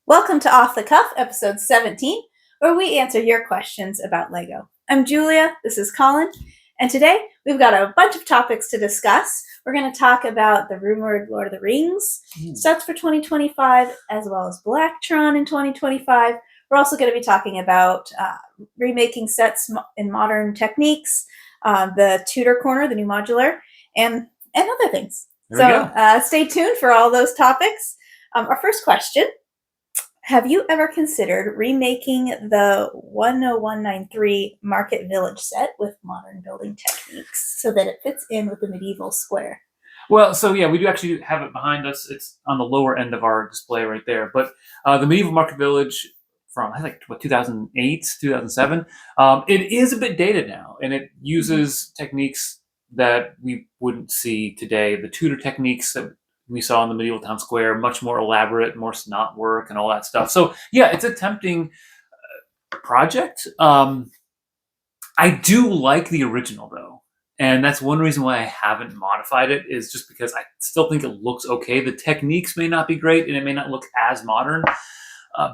Welcome to Off the Cuff, episode 17, where we answer your questions about LEGO. I'm Julia, this is Colin, and today we've got a bunch of topics to discuss. We're going to talk about the rumored Lord of the Rings sets for 2025, as well as Blacktron in 2025. We're also going to be talking about remaking sets in modern techniques, the Tudor corner, the new modular, and other things. Stay tuned for all those topics. Our first question: have you ever considered remaking the 10193 Market Village set with modern building techniques so that it fits in with the medieval square? Well, we do actually have it behind us. It's on the lower end of our display right there. But the medieval Market Village from, I think, 2008, 2007, it is a bit dated now, and it uses techniques that we wouldn't see today. The Tudor techniques that we saw in the medieval town square, much more elaborate, more snot work and all that stuff. So yeah, it's a tempting project. I do like the original though. And that's one reason why I haven't modified it, is just because I still think it looks okay. The techniques may not be great and it may not look as modern,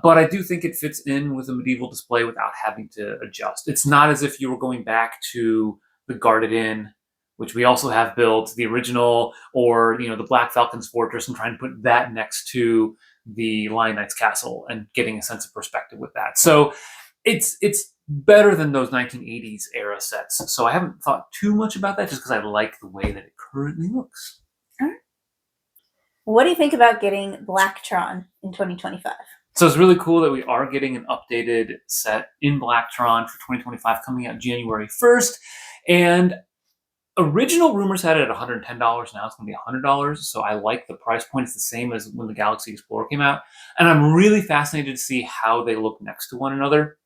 but I do think it fits in with a medieval display without having to adjust. It's not as if you were going back to the Guarded Inn, which we also have built, the original, or the Black Falcon's Fortress, and trying to put that next to the Lion Knight's Castle and getting a sense of perspective with that. So it's better than those 1980s era sets. So I haven't thought too much about that, just because I like the way that it currently looks. All right. What do you think about getting Blacktron in 2025? So it's really cool that we are getting an updated set in Blacktron for 2025 coming out January 1st. And original rumors had it at $110. Now it's going to be $100. So I like the price point. It's the same as when the Galaxy Explorer came out. And I'm really fascinated to see how they look next to one another.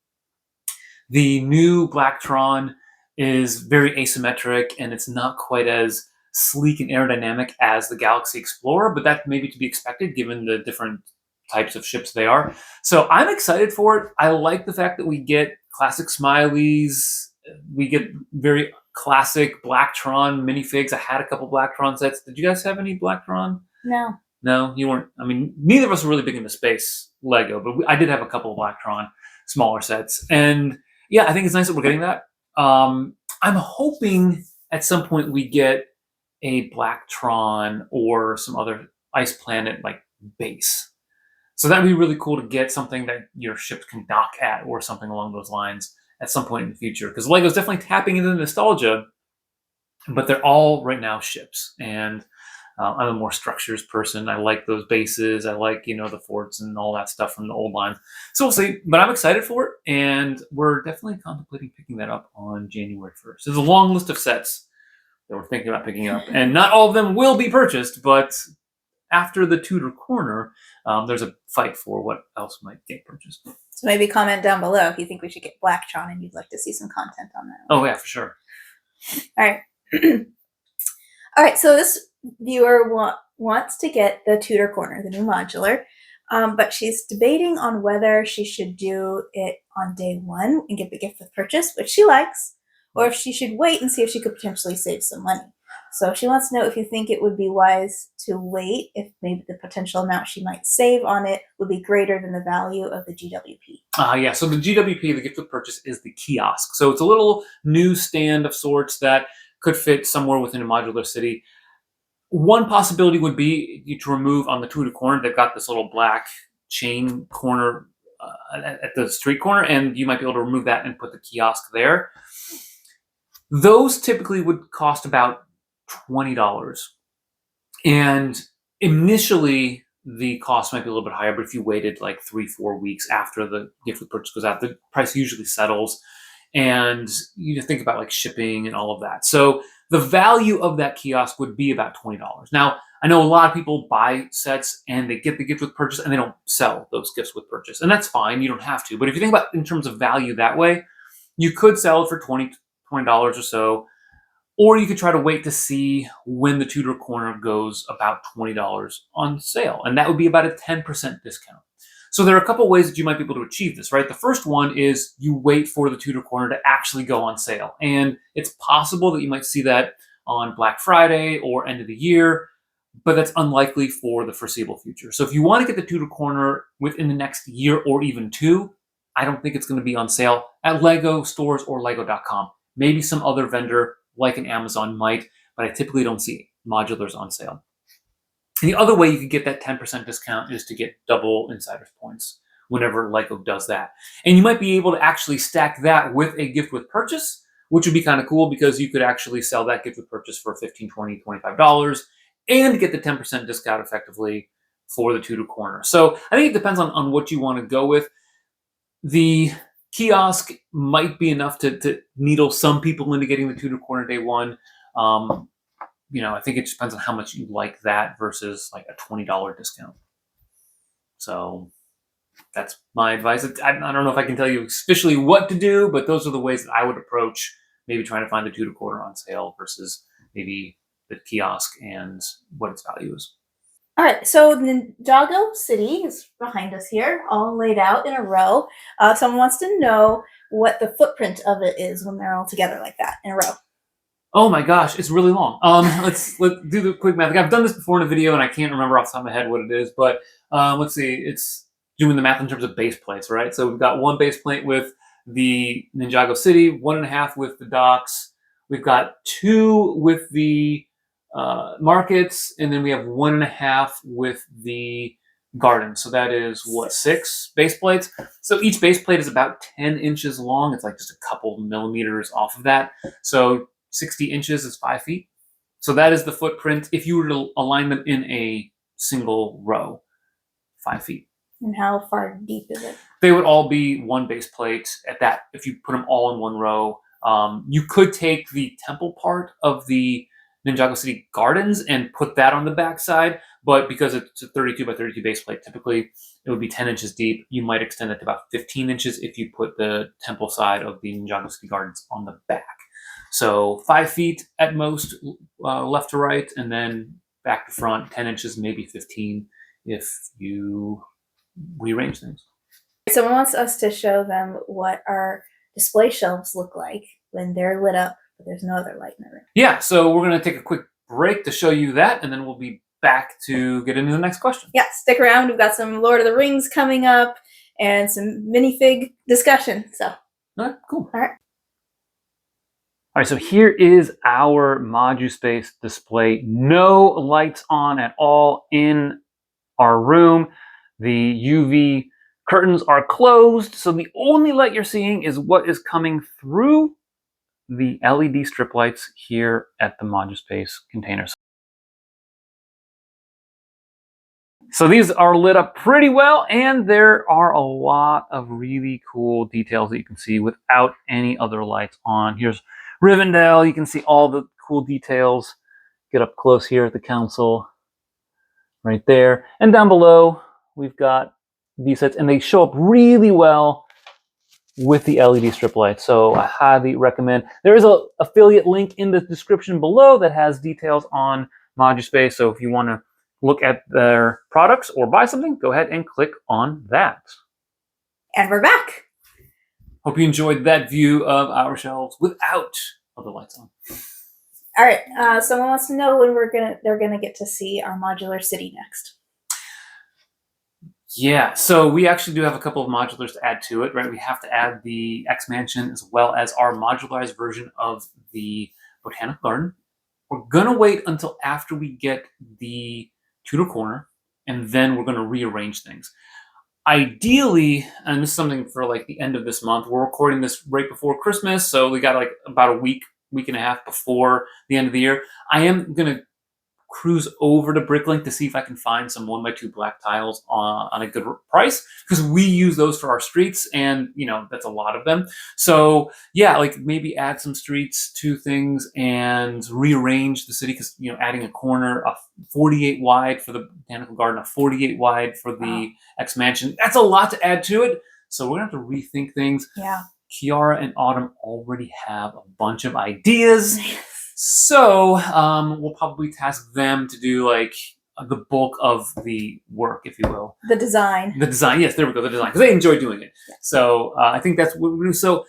The new Blacktron is very asymmetric, and it's not quite as sleek and aerodynamic as the Galaxy Explorer, but that may be to be expected given the different types of ships they are. So I'm excited for it. I like the fact that we get classic smileys. We get very classic Blacktron minifigs. I had a couple Blacktron sets. Did you guys have any Blacktron? No, you weren't. I mean, neither of us were really big into space Lego, but I did have a couple of Blacktron smaller sets. And yeah, I think it's nice that we're getting that. I'm hoping at some point we get a Blacktron or some other Ice Planet like base. So that'd be really cool to get something that your ship can dock at or something along those lines at some point in the future. Because Lego's definitely tapping into the nostalgia, but they're all right now ships. And I'm a more structures person. I like those bases. I like, the forts and all that stuff from the old line. So we'll see. But I'm excited for it. And we're definitely contemplating picking that up on January 1st. There's a long list of sets that we're thinking about picking up. And not all of them will be purchased, but after the Tudor corner, there's a fight for what else might get purchased. So maybe comment down below if you think we should get Blacktron and you'd like to see some content on that. Oh, yeah, for sure. All right. All right, so this viewer wants to get the Tudor corner, the new modular, but she's debating on whether she should do it on day one and get the gift with purchase, which she likes, or if she should wait and see if she could potentially save some money. So she wants to know if you think it would be wise to wait, if maybe the potential amount she might save on it would be greater than the value of the GWP. Yeah, so the GWP, the gift with purchase, is the kiosk. So it's a little newsstand of sorts that could fit somewhere within a modular city. One possibility would be to remove on the Tudor corner, they've got this little black chain corner at the street corner, and you might be able to remove that and put the kiosk there. Those typically would cost about $20. And initially, the cost might be a little bit higher, but if you waited like 3-4 weeks after the gift with purchase goes out, the price usually settles. And you think about like shipping and all of that. So the value of that kiosk would be about $20. Now, I know a lot of people buy sets and they get the gift with purchase and they don't sell those gifts with purchase. And that's fine. You don't have to. But if you think about it in terms of value that way, you could sell it for $20 or so. Or you could try to wait to see when the Tudor corner goes about $20 on sale. And that would be about a 10% discount. So there are a couple ways that you might be able to achieve this, right? The first one is you wait for the Tudor corner to actually go on sale. And it's possible that you might see that on Black Friday or end of the year. but that's unlikely for the foreseeable future. So if you want to get the Tudor Corner within the next year or even 2, I don't think it's going to be on sale at Lego stores or Lego.com. Maybe some other vendor like an Amazon might, but I typically don't see modulars on sale. And the other way you could get that 10% discount is to get double insiders points whenever Lego does that. And you might be able to actually stack that with a gift with purchase, which would be kind of cool because you could actually sell that gift with purchase for $15, $20, $25 and get the 10% discount effectively for the Tudor Corner. So I think it depends on what you want to go with. The kiosk might be enough to needle some people into getting the Tudor Corner day one. I think it depends on how much you like that versus like a $20 discount. So that's my advice. I don't know if I can tell you officially what to do, but those are the ways that I would approach maybe trying to find the Tudor Corner on sale versus maybe the kiosk and what its value is. All right, so Ninjago City is behind us here, all laid out in a row. Someone wants to know what the footprint of it is when they're all together like that in a row. Oh my gosh, it's really long. Let's do the quick math. I've done this before in a video, and I can't remember off the top of my head what it is. But let's see. It's doing the math in terms of base plates, right? So we've got 1 base plate with the Ninjago City, 1.5 with the docks. We've got 2 with the markets, and then we have 1.5 with the garden. So that is what, 6 base plates. So each base plate is about 10 inches long. It's like just a couple millimeters off of that. So 60 inches is 5 feet. So that is the footprint if you were to align them in a single row, 5 feet. And how far deep is it? They would all be 1 base plate at that. If you put them all in 1 row, you could take the temple part of the Ninjago City Gardens and put that on the back side, but because it's a 32 by 32 base plate, typically it would be 10 inches deep. You might extend it to about 15 inches if you put the temple side of the Ninjago City Gardens on the back. So 5 feet at most, left to right, and then back to front, 10 inches, maybe 15 if you rearrange things. Someone wants us to show them what our display shelves look like when they're lit up, but there's no other light in the room. Yeah, so we're going to take a quick break to show you that, and then we'll be back to get into the next question. Yeah, stick around. We've got some Lord of the Rings coming up and some minifig discussion. So, All right, cool. All right. All right, so here is our ModuSpace display. No lights on at all in our room. The UV curtains are closed, so the only light you're seeing is what is coming through the LED strip lights here at the ModuSpace containers. So these are lit up pretty well, and there are a lot of really cool details that you can see without any other lights on. Here's Rivendell. You can see all the cool details. Get up close here at the council right there. And down below, we've got these sets, and they show up really well with the LED strip lights. So I highly recommend. There is an affiliate link in the description below that has details on ModuSpace. So if you want to look at their products or buy something, go ahead and click on that. And we're back. Hope you enjoyed that view of our shelves without other lights on. All right. Someone wants to know when they're gonna get to see our modular city next. Yeah, so we actually do have a couple of modulars to add to it, right? We have to add the X Mansion as well as our modularized version of the Botanic Garden. We're gonna wait until after we get the Tudor Corner, and then we're gonna rearrange things. Ideally, and this is something for like the end of this month, we're recording this right before Christmas, so we got like about a week and a half before the end of the year. I am gonna cruise over to Bricklink to see if I can find some 1x2 black tiles on a good price, because we use those for our streets, and that's a lot of them. So yeah, like maybe add some streets to things and rearrange the city, because adding a corner, a 48 wide for the Botanical Garden, a 48 wide for the X Mansion, that's a lot to add to it. So we're gonna have to rethink things. Yeah. Kiara and Autumn already have a bunch of ideas. So we'll probably task them to do like the bulk of the work, if you will. The design. The design, yes, there we go, the design, because they enjoy doing it. Yeah. So I think that's what we're going to do. So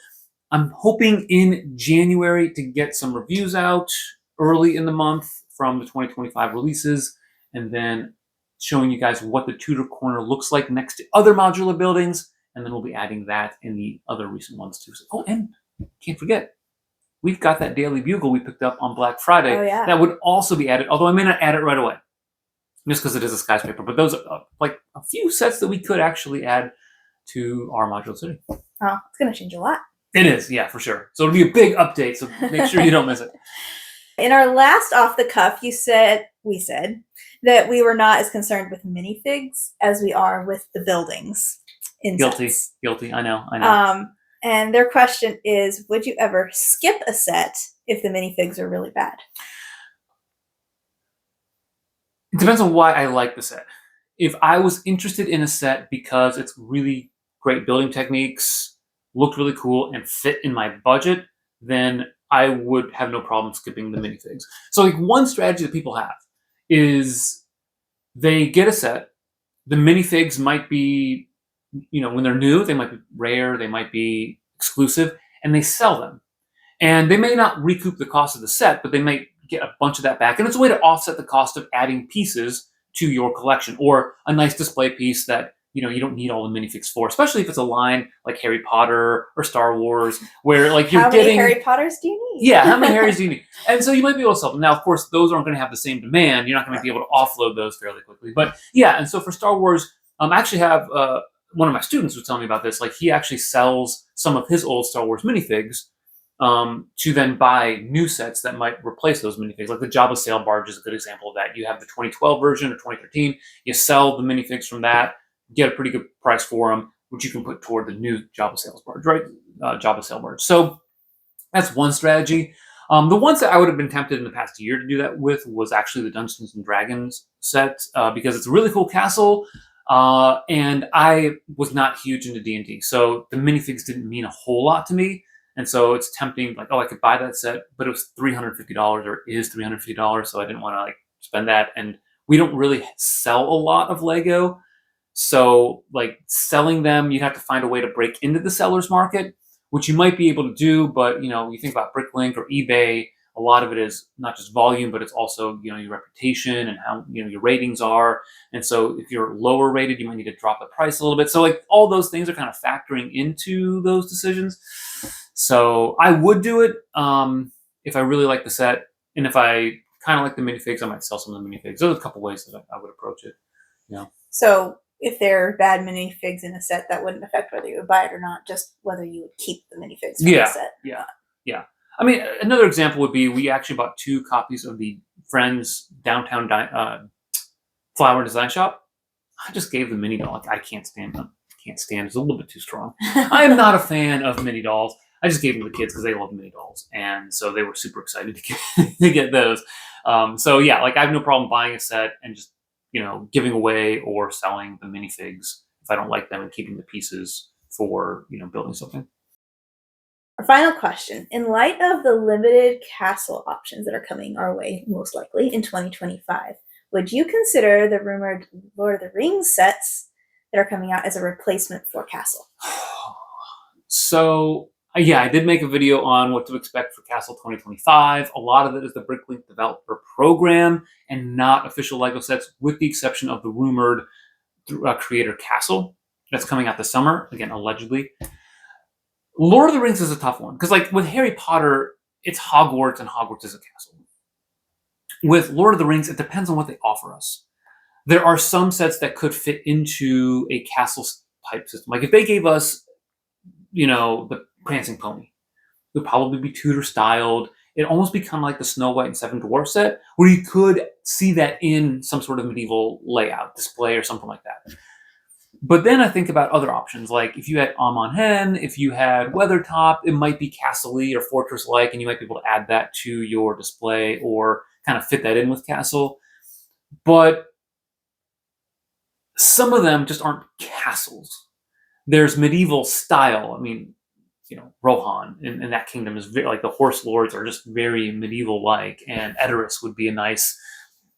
I'm hoping in January to get some reviews out early in the month from the 2025 releases, and then showing you guys what the Tudor corner looks like next to other modular buildings, and then we'll be adding that in the other recent ones too. Oh, and can't forget, we've got that Daily Bugle we picked up on Black Friday. Oh, yeah. That would also be added, although I may not add it right away, just because it is a skyscraper. But those are like a few sets that we could actually add to our modular city. Oh, it's going to change a lot. It is, yeah, for sure. So it'll be a big update, so make sure you don't miss it. In our last Off the Cuff, we said that we were not as concerned with minifigs as we are with the buildings. Guilty. I know. And their question is, would you ever skip a set if the minifigs are really bad? It depends on why I like the set. If I was interested in a set because it's really great building techniques, looked really cool, and fit in my budget, then I would have no problem skipping the minifigs. So like one strategy that people have is they get a set. The minifigs might be, when they're new, they might be rare, they might be exclusive, and they sell them. And they may not recoup the cost of the set, but they may get a bunch of that back. And it's a way to offset the cost of adding pieces to your collection, or a nice display piece that you don't need all the minifigs for, especially if it's a line like Harry Potter or Star Wars, where like you're getting. How many Harry Potters do you need? Yeah, how many Harrys do you need? And so you might be able to sell them. Now, of course, those aren't going to have the same demand. You're not going to be able to offload those fairly quickly. But yeah, and so for Star Wars, I actually have one of my students was telling me about this. Like he actually sells some of his old Star Wars minifigs to then buy new sets that might replace those minifigs. Like the Jabba sail barge is a good example of that. You have the 2012 version or 2013. You sell the minifigs from that, get a pretty good price for them, which you can put toward the new Jabba sail barge, right? Jabba sail barge. So that's one strategy. The ones that I would have been tempted in the past year to do that with was actually the Dungeons and Dragons set because it's a really cool castle. And I was not huge into D&D. So the minifigs didn't mean a whole lot to me. And so it's tempting, like, I could buy that set, but it was $350 or is $350. So I didn't want to spend that. And we don't really sell a lot of Lego. So selling them, you'd have to find a way to break into the seller's market, which you might be able to do. But, you think about Bricklink or eBay, a lot of it is not just volume, but it's also, your reputation and how, your ratings are. And so if you're lower rated, you might need to drop the price a little bit. So all those things are kind of factoring into those decisions. So I would do it if I really like the set. And if I kind of like the minifigs, I might sell some of the minifigs. There's a couple ways that I would approach it. Yeah. So if there are bad minifigs in a set, that wouldn't affect whether you would buy it or not, just whether you would keep the minifigs from the set. Yeah. I mean, another example would be we actually bought 2 copies of the Friends Downtown Flower Design Shop. I just gave the mini doll. I can't stand them. It's a little bit too strong. I am not a fan of mini dolls. I just gave them to the kids because they love mini dolls, and so they were super excited to get those. So yeah, I have no problem buying a set and just giving away or selling the minifigs if I don't like them and keeping the pieces for building something. Our final question. In light of the limited castle options that are coming our way, most likely in 2025, would you consider the rumored Lord of the Rings sets that are coming out as a replacement for castle? So yeah, I did make a video on what to expect for Castle 2025. A lot of it is the Bricklink developer program and not official LEGO sets, with the exception of the rumored Creator Castle that's coming out this summer, again, allegedly. Lord of the Rings is a tough one because with Harry Potter, it's Hogwarts and Hogwarts is a castle. With Lord of the Rings, it depends on what they offer us. There are some sets that could fit into a castle type system. If they gave us, the Prancing Pony, it would probably be Tudor styled. It'd almost be kind of like the Snow White and Seven Dwarfs set, where you could see that in some sort of medieval layout display or something like that. But then I think about other options, like if you had Amon Hen, if you had Weathertop, it might be castle-y or fortress-like, and you might be able to add that to your display or kind of fit that in with castle. But some of them just aren't castles. There's medieval style. I mean, Rohan in that kingdom is very, the horse lords are just very medieval-like, and Edoras would be a nice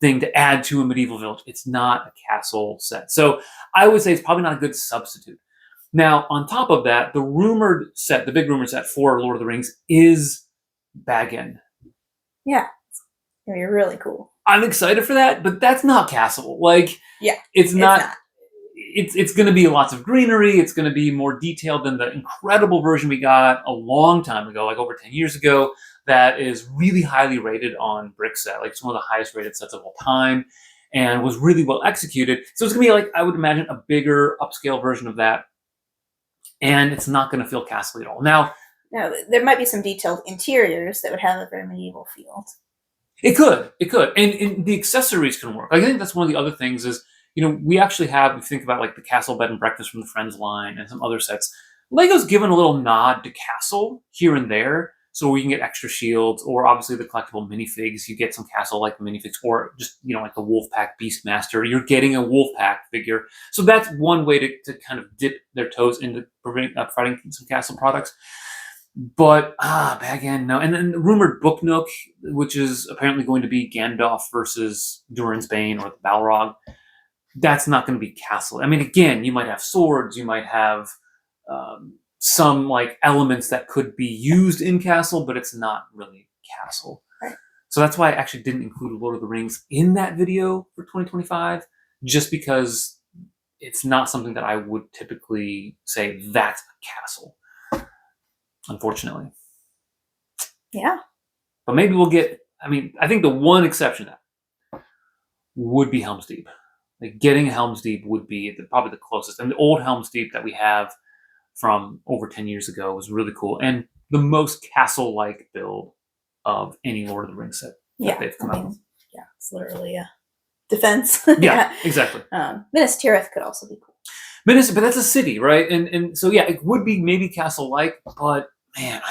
thing to add to a medieval village. It's not a castle set. So I would say it's probably not a good substitute. Now, on top of that, the big rumored set for Lord of the Rings is Baggin. Yeah. It's going to be really cool. I'm excited for that, but that's not castle. Like, Yeah, it's not. not. It's going to be lots of greenery. It's going to be more detailed than the incredible version we got a long time ago, like over 10 years ago, that is really highly rated on Brickset. Like, it's one of the highest rated sets of all time and was really well executed. So it's going to be like, I would imagine, a bigger upscale version of that. And it's not going to feel castle at all. Now, there might be some detailed interiors that would have a very medieval feel. It could. And the accessories can work. I think that's one of the other things is, we actually have, if you think about like the Castle Bed and Breakfast from the Friends line and some other sets, Lego's given a little nod to Castle here and there. So you can get extra shields, or obviously the collectible minifigs. You get some Castle-like minifigs, or just, like the Wolfpack Beastmaster. You're getting a Wolfpack figure. So that's one way to kind of dip their toes into providing some Castle products. But, again, no. And then the rumored Book Nook, which is apparently going to be Gandalf versus Durin's Bane or the Balrog, that's not going to be Castle. I mean, again, you might have swords, you might have some like elements that could be used in Castle, but it's not really Castle. Right. So that's why I actually didn't include Lord of the Rings in that video for 2025, just because it's not something that I would typically say that's a Castle. Unfortunately. Yeah. But maybe we'll get, I think the one exception to that would be Helm's Deep. Like, getting Helm's Deep would be probably the closest. And the old Helm's Deep that we have from over 10 years ago was really cool. And the most castle-like build of any Lord of the Rings set that they've come out with. Yeah, it's literally a defense. Yeah, exactly. Minas Tirith could also be cool. But that's a city, right? And so, yeah, it would be maybe castle-like, but man,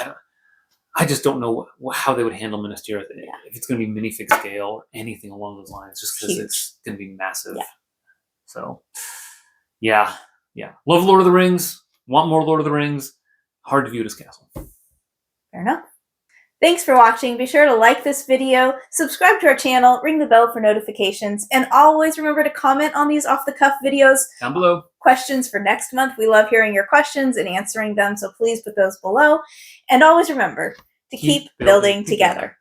I just don't know how they would handle Minas Tirith if it's going to be minifig scale or anything along those lines, just because it's going to be massive. Yeah. So, yeah. Love Lord of the Rings. Want more Lord of the Rings. Hard to view it as castle. Fair enough. Thanks for watching. Be sure to like this video, subscribe to our channel, ring the bell for notifications, and always remember to comment on these off-the-cuff videos. Down below. Questions for next month. We love hearing your questions and answering them, so please put those below. And always remember to keep building together.